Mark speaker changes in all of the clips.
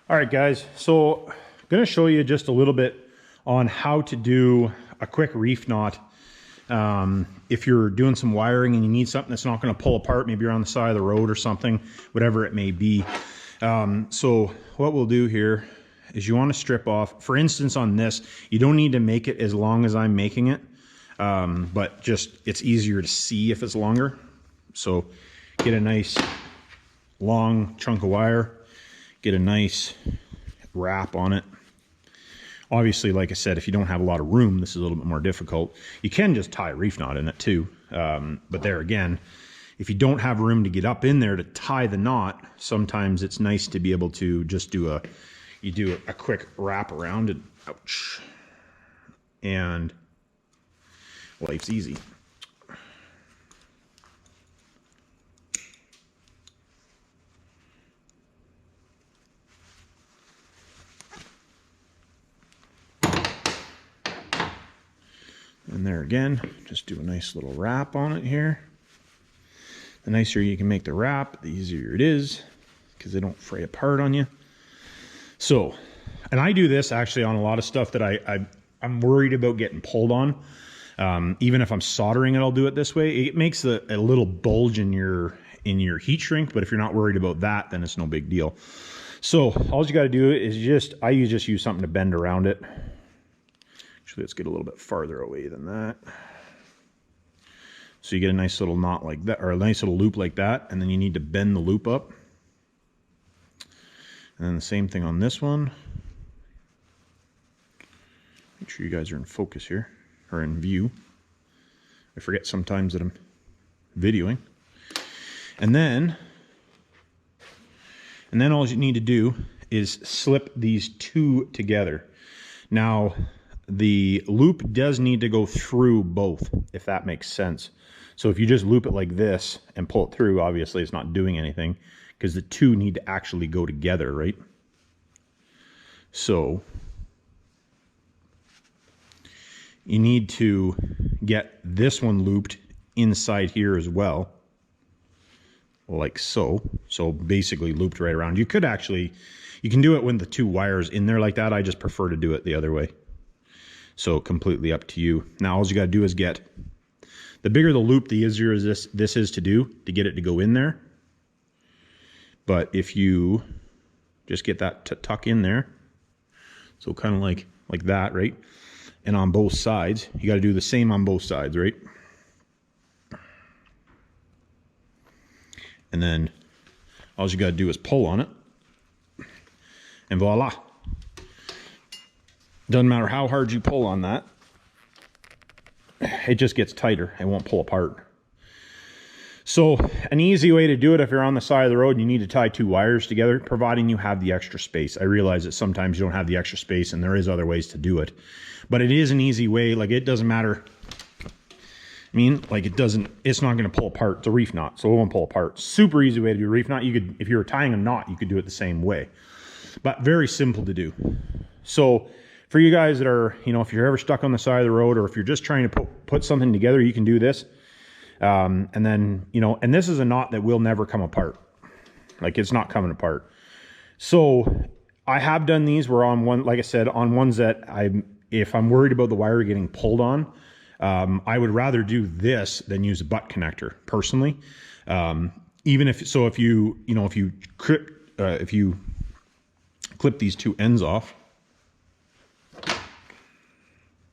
Speaker 1: All right, guys, so I'm going to show you just a little bit on how to do a quick reef knot. If you're doing some wiring and you need something that's not going to pull apart, maybe you're on the side of the road or something, whatever it may be. So what we'll do here is you want to strip off, for instance, on this, you don't need to make it as long as I'm making it, but just it's easier to see if it's longer. So get a nice long chunk of wire, get a nice wrap on it. Obviously, like I said, if you don't have a lot of room, this is a little bit more difficult. You can just tie a reef knot in it too. But there again, if you don't have room to get up in there to tie the knot, sometimes it's nice to be able to just do a quick wrap around it. Ouch. And life's easy. And there again, just do a nice little wrap on it here. The nicer you can make the wrap, the easier it is, because they don't fray apart on you. So, and I do this actually on a lot of stuff that I'm worried about getting pulled on. Even if I'm soldering it, I'll do it this way. It makes a little bulge in your heat shrink, but if you're not worried about that, then it's no big deal. So all you got to do is I just use something to bend around it. Actually, let's get a little bit farther away than that. So you get a nice little knot like that, or a nice little loop like that, and then you need to bend the loop up. And then the same thing on this one. Make sure you guys are in focus here, or in view. I forget sometimes that I'm videoing. And then all you need to do is slip these two together. Now, the loop does need to go through both, if that makes sense. So if you just loop it like this and pull it through, obviously it's not doing anything because the two need to actually go together, right? So you need to get this one looped inside here as well, like so. So basically looped right around. You can do it with the two wires in there like that. I just prefer to do it the other way. So completely up to you. Now all you got to do is get, the bigger the loop, the easier this is to do, to get it to go in there. But if you just get that to tuck in there, so kind of like that, right? And on both sides, you got to do the same on both sides, right? And then all you got to do is pull on it, and voila. Doesn't matter how hard you pull on that, it just gets tighter. It won't pull apart. So an easy way to do it if you're on the side of the road and you need to tie two wires together, providing you have the extra space. I realize that sometimes you don't have the extra space and there is other ways to do it. But it is an easy way. Like, it doesn't matter. I mean, like, it's not going to pull apart. It's a reef knot, so it won't pull apart. Super easy way to do a reef knot. You could, if you were tying a knot, you could do it the same way. But very simple to do. So for you guys that are, if you're ever stuck on the side of the road, or if you're just trying to put something together, you can do this. And then, and this is a knot that will never come apart. Like, it's not coming apart. So I have done these where on one, like I said, on ones that if I'm worried about the wire getting pulled on, I would rather do this than use a butt connector personally. Even if you clip these two ends off,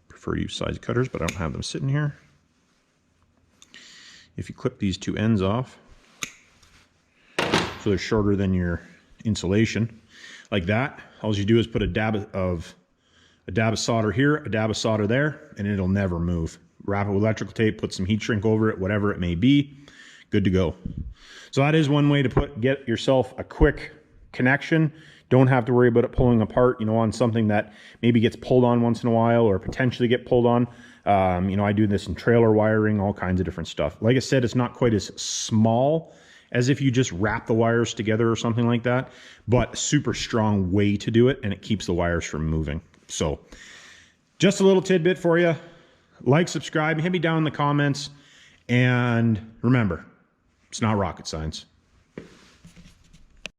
Speaker 1: prefer to use size cutters, but I don't have them sitting here. If you clip these two ends off, so they're shorter than your insulation, like that, all you do is put a dab of solder here, a dab of solder there, and it'll never move. Wrap it with electrical tape, put some heat shrink over it, whatever it may be, good to go. So that is one way to get yourself a quick connection. Don't have to worry about it pulling apart, on something that maybe gets pulled on once in a while, or potentially get pulled on. I do this in trailer wiring, all kinds of different stuff. Like I said, it's not quite as small as if you just wrap the wires together or something like that, but super strong way to do it, and it keeps the wires from moving. So just a little tidbit for you. Like, subscribe, hit me down in the comments, and remember, it's not rocket science.